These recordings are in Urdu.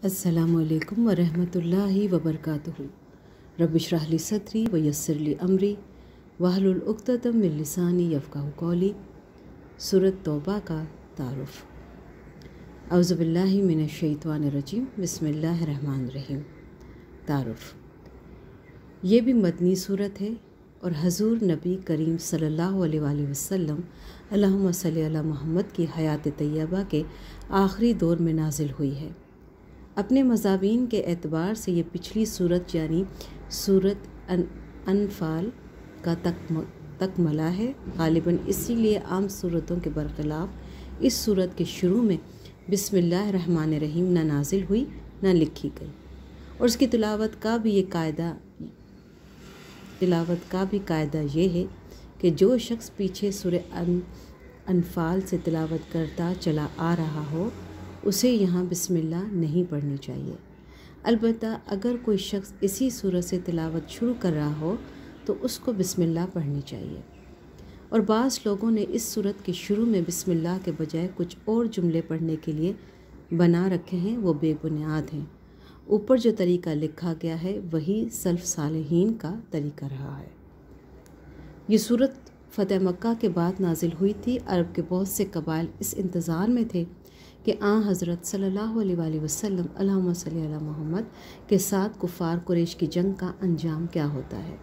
السلام علیکم ورحمۃ اللہ وبرکاتہ۔ رب اشرح لی صدری ویسر لی امری واحلل عقدۃ من لسانی یفقہوا قولی۔ سورۃ توبہ کا تعارف۔ اعوذ باللہ من الشیطان الرجیم، بسم اللہ الرحمن الرحیم۔ تعارف۔ یہ بھی مدنی صورت ہے اور حضور نبی کریم صلی اللہ علیہ وآلہ وسلم اللہم صلی علی محمد کی حیات طیبہ کے آخری دور میں نازل ہوئی ہے۔ اپنے مضامین کے اعتبار سے یہ پچھلی صورت یعنی صورت انفال کا تکملہ ہے۔ غالباً اسی لیے عام صورتوں کے برخلاف اس صورت کے شروع میں بسم اللہ الرحمن الرحیم نہ نازل ہوئی نہ لکھی گئی، اور اس کی تلاوت کا بھی قاعدہ یہ ہے کہ جو شخص پیچھے سورہ انفال سے تلاوت کرتا چلا آ رہا ہو اسے یہاں بسم اللہ نہیں پڑھنی چاہیے۔ البتہ اگر کوئی شخص اسی صورت سے تلاوت شروع کر رہا ہو تو اس کو بسم اللہ پڑھنی چاہیے، اور بعض لوگوں نے اس صورت کے شروع میں بسم اللہ کے بجائے کچھ اور جملے پڑھنے کے لیے بنا رکھے ہیں، وہ بے بنیاد ہیں۔ اوپر جو طریقہ لکھا گیا ہے وہی سلف صالحین کا طریقہ رہا ہے۔ یہ صورت فتح مکہ کے بعد نازل ہوئی تھی۔ عرب کے بہت سے قبائل اس انتظار میں تھے کہ حضرت صلی اللہ علیہ وآلہ وسلم اللہم صلی علی محمد کے ساتھ کفار قریش کی جنگ کا انجام کیا ہوتا ہے۔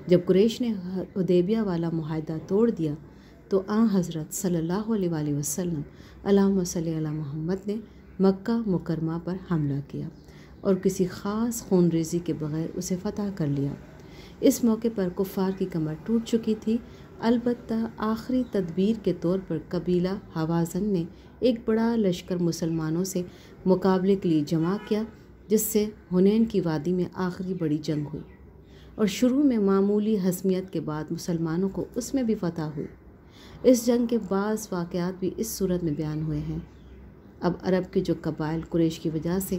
جب قریش نے حدیبیہ والا معاہدہ توڑ دیا تو حضرت صلی اللہ علیہ وآلہ وسلم اللہم صلی علی محمد نے مکہ مکرمہ پر حملہ کیا اور کسی خاص خون ریزی کے بغیر اسے فتح کر لیا۔ اس موقع پر کفار کی کمر ٹوٹ چکی تھی، البتہ آخری تدبیر کے طور پر قبیلہ حوازن نے ایک بڑا لشکر مسلمانوں سے مقابلے کے لیے جمع کیا، جس سے حنین کی وادی میں آخری بڑی جنگ ہوئی، اور شروع میں معمولی ہزیمت کے بعد مسلمانوں کو اس میں بھی فتح ہوئی۔ اس جنگ کے بعض واقعات بھی اس صورت میں بیان ہوئے ہیں۔ اب عرب کے جو قبائل قریش کی وجہ سے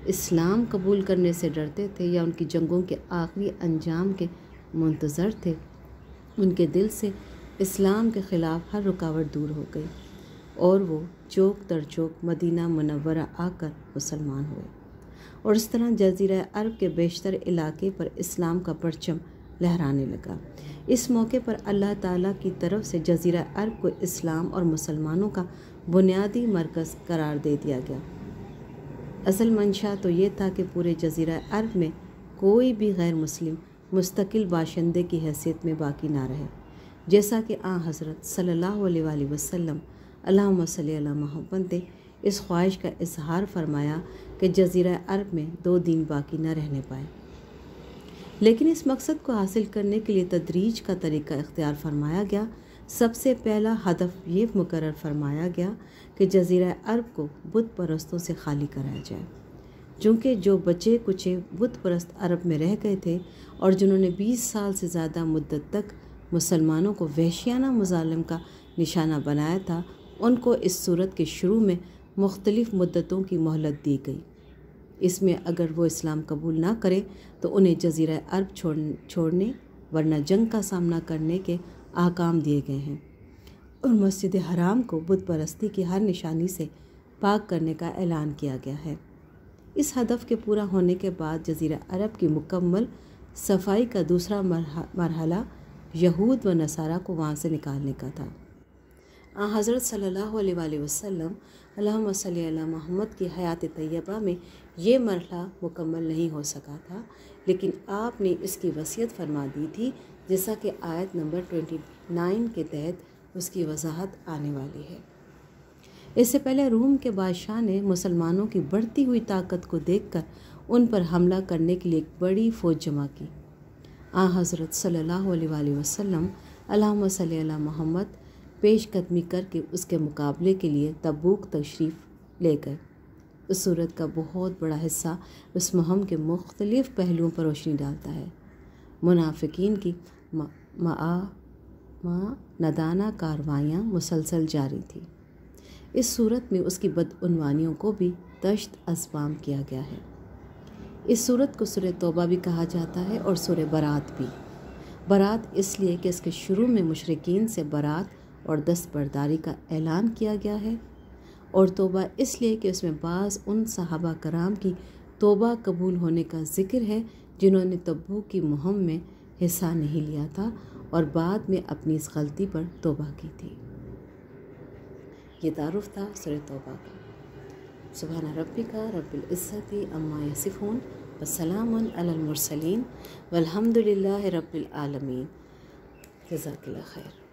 اسلام قبول کرنے سے ڈرتے تھے یا ان کی جنگوں کے آخری انجام کے منتظر تھے، ان کے دل سے اسلام کے خلاف ہر رکاوٹ دور ہو گئی، اور وہ چوک در چوک مدینہ منورہ آ کر مسلمان ہوئے، اور اس طرح جزیرہ عرب کے بیشتر علاقے پر اسلام کا پرچم لہرانے لگا۔ اس موقع پر اللہ تعالیٰ کی طرف سے جزیرہ عرب کو اسلام اور مسلمانوں کا بنیادی مرکز قرار دے دیا گیا۔ اصل منشا تو یہ تھا کہ پورے جزیرہ عرب میں کوئی بھی غیر مسلم مستقل باشندے کی حیثیت میں باقی نہ رہے، جیسا کہ حضرت صلی اللہ علیہ وآلہ وسلم اللہم صلی علی محمد نے اس خواہش کا اظہار فرمایا کہ جزیرہ عرب میں 2 دین باقی نہ رہنے پائے۔ لیکن اس مقصد کو حاصل کرنے کے لیے تدریج کا طریقہ اختیار فرمایا گیا۔ سب سے پہلا ہدف یہ مقرر فرمایا گیا کہ جزیرہ عرب کو بت پرستوں سے خالی کرایا جائے، چونکہ جو بچے کچے بت پرست عرب میں رہ گئے تھے اور جنہوں نے 20 سال سے زیادہ مدت تک مسلمانوں کو وحشیانہ مظالم کا نشانہ بنایا تھا، ان کو اس صورت کے شروع میں مختلف مدتوں کی مہلت دی گئی۔ اس میں اگر وہ اسلام قبول نہ کرے تو انہیں جزیرہ عرب چھوڑنے ورنہ جنگ کا سامنا کرنے کے احکام دیے گئے ہیں، اور مسجد حرام کو بت پرستی کی ہر نشانی سے پاک کرنے کا اعلان کیا گیا ہے۔ اس ہدف کے پورا ہونے کے بعد جزیرہ عرب کی مکمل صفائی کا دوسرا مرحلہ یہود و نصارہ کو وہاں سے نکالنے کا تھا۔ حضرت صلی اللہ علیہ وآلہ وسلم اللہم صلی علی محمد کی حیات طیبہ میں یہ مرحلہ مکمل نہیں ہو سکا تھا، لیکن آپ نے اس کی وصیت فرما دی تھی، جیسا کہ آیت نمبر 29 کے تحت اس کی وضاحت آنے والی ہے۔ اس سے پہلے روم کے بادشاہ نے مسلمانوں کی بڑھتی ہوئی طاقت کو دیکھ کر ان پر حملہ کرنے کے لیے ایک بڑی فوج جمع کی۔ حضرت صلی اللہ علیہ وآلہ وسلم اللہم صلی علی محمد پیش قدمی کر کے اس کے مقابلے کے لیے تبوک تشریف لے گئے۔ اس صورت کا بہت بڑا حصہ اس مہم کے مختلف پہلوؤں پر روشنی ڈالتا ہے۔ منافقین کی ندانہ کاروائیاں مسلسل جاری تھیں۔ اس صورت میں اس کی بدعنوانیوں کو بھی تشت اسبام کیا گیا ہے۔ اس صورت کو سورہ توبہ بھی کہا جاتا ہے اور سورہ برات بھی۔ برات اس لیے کہ اس کے شروع میں مشرکین سے برات اور دستبرداری کا اعلان کیا گیا ہے، اور توبہ اس لیے کہ اس میں بعض ان صحابہ کرام کی توبہ قبول ہونے کا ذکر ہے جنہوں نے تبوک کی مہم میں حصہ نہیں لیا تھا اور بعد میں اپنی اس غلطی پر توبہ کی تھی۔ یہ تعارف تھا سورہ توبہ کا۔ سبحان ربک رب العزت عما یصفون وسلام علی المرسلین والحمد للہ رب العالمین۔ جزاک اللہ خیر۔